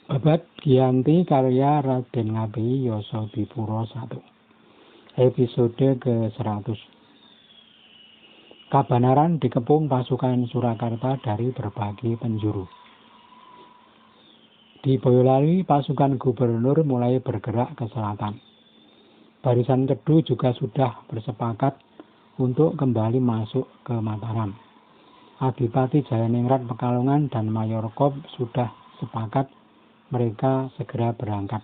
Babad Giyanti karya Raden Ngabei Yasadipura 1. Episode ke-100. Kabanaran dikepung pasukan Surakarta dari berbagai penjuru. Di Boyolali, pasukan gubernur mulai bergerak ke selatan. Barisan Kedu juga sudah bersepakat untuk kembali masuk ke Mataram. Adipati Jayaningrat Pekalongan dan Mayor Kop sudah sepakat mereka segera berangkat.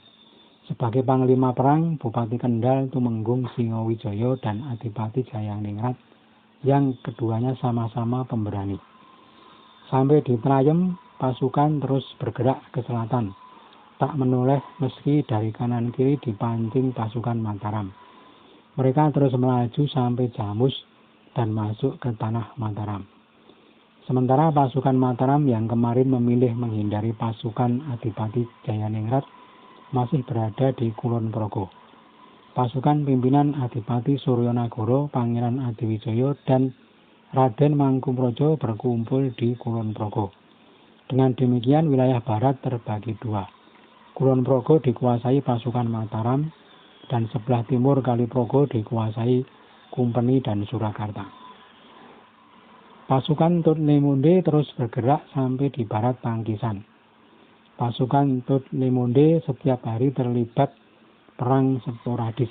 Sebagai panglima perang, Bupati Kendal Tumenggung Singowijoyo dan Adipati Jayaningrat yang keduanya sama-sama pemberani. Sampai di Trayem, pasukan terus bergerak ke selatan, tak menoleh meski dari kanan kiri dipancing pasukan Mataram. Mereka terus melaju sampai Jamus dan masuk ke tanah Mataram. Sementara pasukan Mataram yang kemarin memilih menghindari pasukan Adipati Jayaningrat masih berada di Kulon Progo. Pasukan pimpinan Adipati Suryonagoro, Pangeran Adiwijoyo, dan Raden Mangkuprojo berkumpul di Kulon Progo. Dengan demikian wilayah barat terbagi dua. Kulon Progo dikuasai pasukan Mataram dan sebelah timur Kali Progo dikuasai Kumpeni dan Surakarta. Pasukan Tutnemunde terus bergerak sampai di barat Tangkisan. Pasukan Tutnemunde setiap hari terlibat perang sporadis.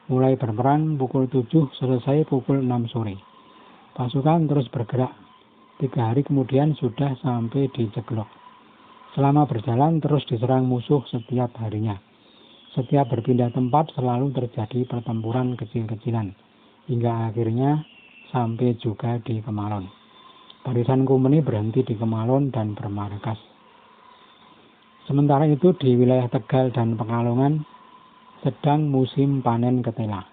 Mulai berperang pukul 7, selesai pukul 6 sore. Pasukan terus bergerak. 3 hari kemudian sudah sampai di Ceglok. Selama berjalan terus diserang musuh setiap harinya. Setiap berpindah tempat selalu terjadi pertempuran kecil-kecilan. Hingga akhirnya sampai juga di Kemalon. Barisan Kumpeni berhenti di Kemalon dan bermarkas. Sementara itu di wilayah Tegal dan Pekalongan sedang musim panen ketela.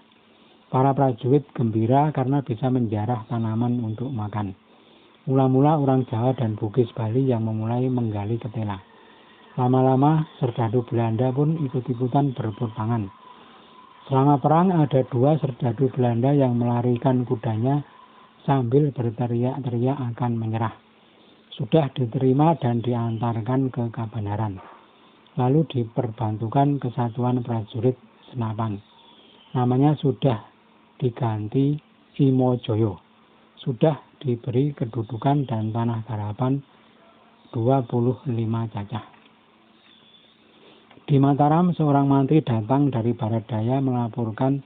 Para prajurit gembira karena bisa menjarah tanaman untuk makan. Mula-mula orang Jawa dan Bugis Bali yang memulai menggali ketela. Lama-lama serdadu Belanda pun ikut-ikutan berebut tangan. Selama perang ada 2 serdadu Belanda yang melarikan kudanya sambil berteriak-teriak akan menyerah. Sudah diterima dan diantarkan ke Kabanaran. Lalu diperbantukan kesatuan prajurit Senapan. Namanya sudah diganti Imojoyo. Sudah diberi kedudukan dan tanah garapan 25 cacah. Di Mataram, seorang mantri datang dari barat daya melaporkan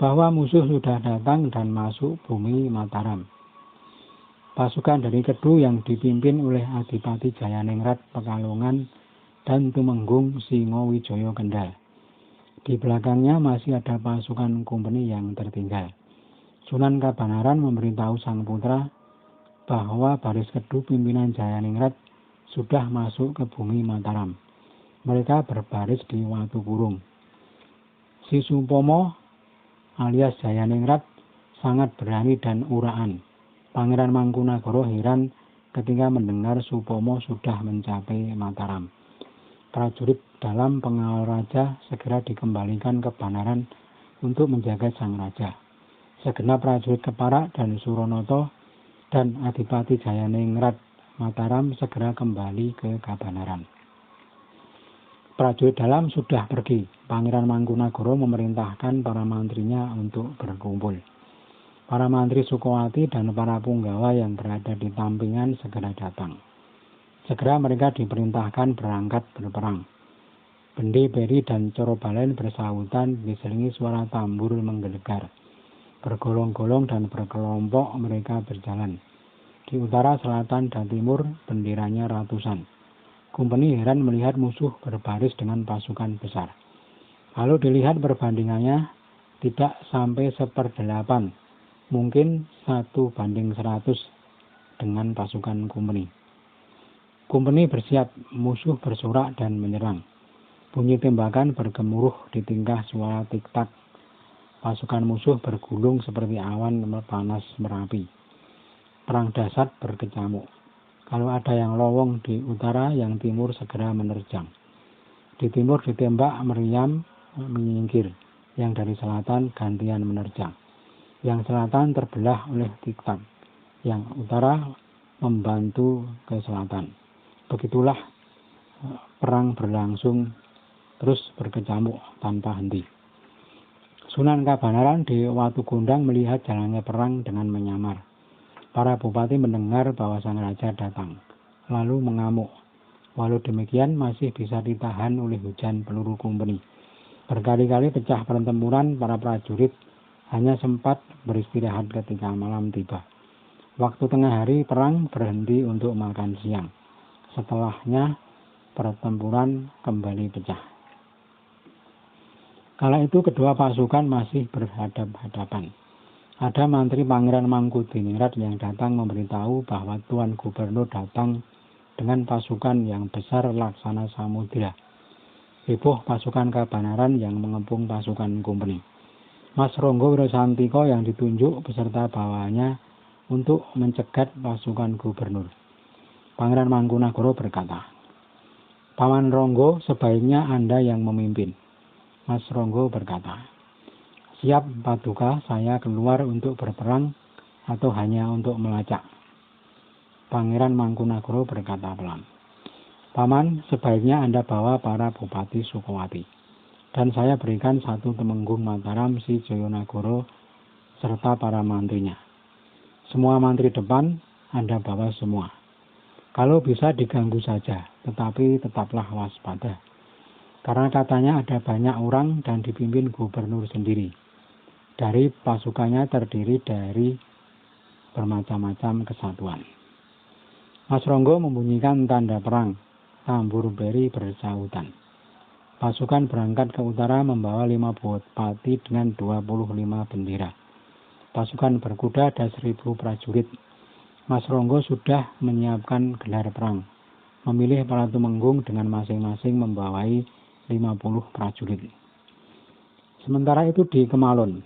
bahwa musuh sudah datang dan masuk bumi Mataram. Pasukan dari Kedu yang dipimpin oleh Adipati Jayaningrat Pekalongan dan Tumenggung Singowijoyo Kendal. Di belakangnya masih ada pasukan Kumpeni yang tertinggal. Sunan Kabanaran memberitahu sang putra bahwa baris Kedu pimpinan Jayaningrat sudah masuk ke bumi Mataram. Mereka berbaris di Watu Kurung. Si Sumpomo alias Jayaningrat sangat berani dan uraan. Pangeran Mangkunagara heran ketika mendengar Supomo sudah mencapai Mataram. Prajurit dalam pengawal raja segera dikembalikan ke Banaran untuk menjaga sang raja. Segenap prajurit Keparak dan Suronoto dan Adipati Jayaningrat Mataram segera kembali ke Kabanaran. Prajurit dalam sudah pergi. Pangeran Mangkunagara memerintahkan para mantrinya untuk berkumpul. Para mantri Sukowati dan para punggawa yang berada di Tampingan segera datang. Segera mereka diperintahkan berangkat berperang. Bende, Peri, dan Corobalen bersahutan diselingi suara tambur menggelegar. Bergolong-golong dan berkelompok mereka berjalan. Di utara, selatan, dan timur benderanya ratusan. Kumpeni heran melihat musuh berbaris dengan pasukan besar. Lalu dilihat perbandingannya tidak sampai 1/8, mungkin 1:100 dengan pasukan Kumpeni. Kumpeni bersiap, musuh bersorak dan menyerang. Bunyi tembakan bergemuruh di tingkah suara tik-tak. Pasukan musuh bergulung seperti awan panas merapi. Perang dahsyat berkecamuk. Kalau ada yang lowong di utara, yang timur segera menerjang. Di timur ditembak meriam menyingkir, yang dari selatan gantian menerjang. Yang selatan terbelah oleh tiktak, yang utara membantu ke selatan. Begitulah perang berlangsung terus berkecamuk tanpa henti. Sunan Kabanaran di Watugondang melihat jalannya perang dengan menyamar. Para bupati mendengar bahwa sang raja datang, lalu mengamuk. Walau demikian masih bisa ditahan oleh hujan peluru kompeni. Berkali-kali pecah pertempuran, para prajurit hanya sempat beristirahat ketika malam tiba. Waktu tengah hari perang berhenti untuk makan siang. Setelahnya pertempuran kembali pecah. Kala itu kedua pasukan masih berhadap-hadapan. Ada mantri Pangeran Mangkubumi yang datang memberitahu bahwa Tuan Gubernur datang dengan pasukan yang besar laksana samudra. Heboh pasukan Kabanaran yang mengepung pasukan kompeni. Mas Ronggo Wirosantiko yang ditunjuk beserta bawahannya untuk mencegat pasukan gubernur. Pangeran Mangkunagara berkata, "Paman Ronggo, sebaiknya Anda yang memimpin." Mas Ronggo berkata, "Siap Paduka, saya keluar untuk berperang atau hanya untuk melacak?" Pangeran Mangkunagara berkata pelan, "Paman, sebaiknya Anda bawa para bupati Sukowati, dan saya berikan 1 temenggung Mataram si Joyonagoro serta para mantrinya. Semua mantri depan Anda bawa semua. Kalau bisa diganggu saja, tetapi tetaplah waspada. Karena katanya ada banyak orang dan dipimpin gubernur sendiri. Dari pasukannya terdiri dari bermacam-macam kesatuan." Mas Ronggo membunyikan tanda perang. Tambur beri bersahutan. Pasukan berangkat ke utara membawa 5 bupati dengan 25 bendera. Pasukan berkuda ada 1000 prajurit. Mas Ronggo sudah menyiapkan gelar perang, memilih para tumenggung dengan masing-masing membawai 50 prajurit. Sementara itu di Kemalon,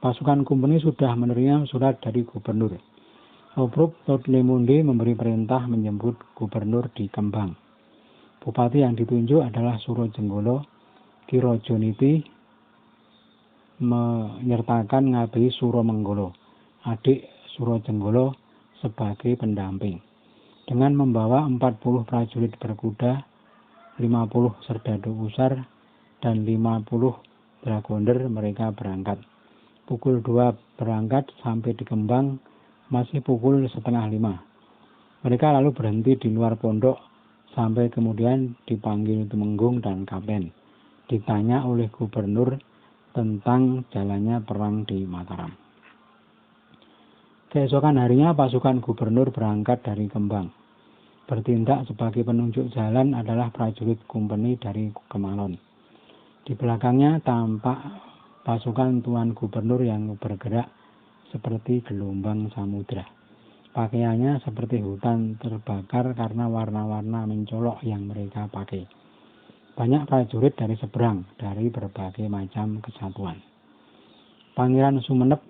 pasukan kompeni sudah menerima surat dari gubernur. Obruk Totlemunde memberi perintah menjemput gubernur di Kembang. Bupati yang ditunjuk adalah Surojenggolo. Kirojoniti menyertakan Ngabei Suromenggolo, adik Surojenggolo, sebagai pendamping. Dengan membawa 40 prajurit berkuda, 50 serdadu usar, dan 50 dragonder, mereka berangkat. Pukul 2 berangkat sampai di Kembang, masih pukul 4:30. Mereka lalu berhenti di luar pondok sampai kemudian dipanggil tumenggung dan kapten. Ditanya oleh gubernur tentang jalannya perang di Mataram. Keesokan harinya pasukan gubernur berangkat dari Kembang. Bertindak sebagai penunjuk jalan adalah prajurit kompeni dari Kemalon. Di belakangnya tampak pasukan Tuan Gubernur yang bergerak seperti gelombang samudra. Pakaiannya seperti hutan terbakar karena warna-warna mencolok yang mereka pakai. Banyak prajurit dari seberang, dari berbagai macam kesatuan. Pangeran Sumenep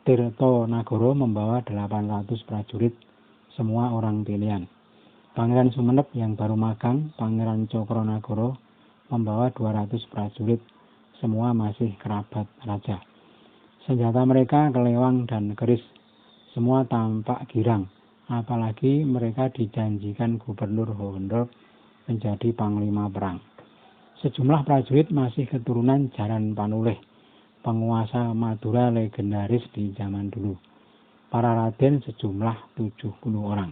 Tirtonagoro membawa 800 prajurit, semua orang pilihan. Pangeran Sumenep yang baru magang, Pangeran Cokronagoro, membawa 200 prajurit, semua masih kerabat raja. Senjata mereka kelewang dan keris, semua tampak girang, apalagi mereka dijanjikan Gubernur Hohenlohe menjadi panglima perang. Sejumlah prajurit masih keturunan Jaran Panuleh, penguasa Madura legendaris di zaman dulu. Para raden sejumlah 70 orang.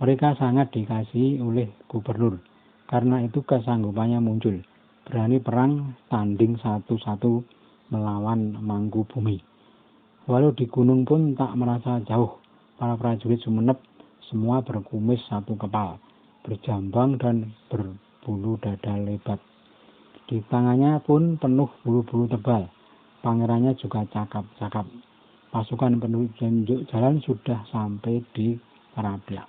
Mereka sangat dikasihi oleh gubernur, karena itu kesanggupannya muncul, berani perang tanding satu-satu melawan Mangkubumi. Walau di gunung pun tak merasa jauh. Para prajurit Sumenep semua berkumis satu kepal, berjambang dan berbulu dada lebat. Di tangannya pun penuh bulu-bulu tebal. Pangerannya juga cakap-cakap. Pasukan penunjuk jalan sudah sampai di Karabia.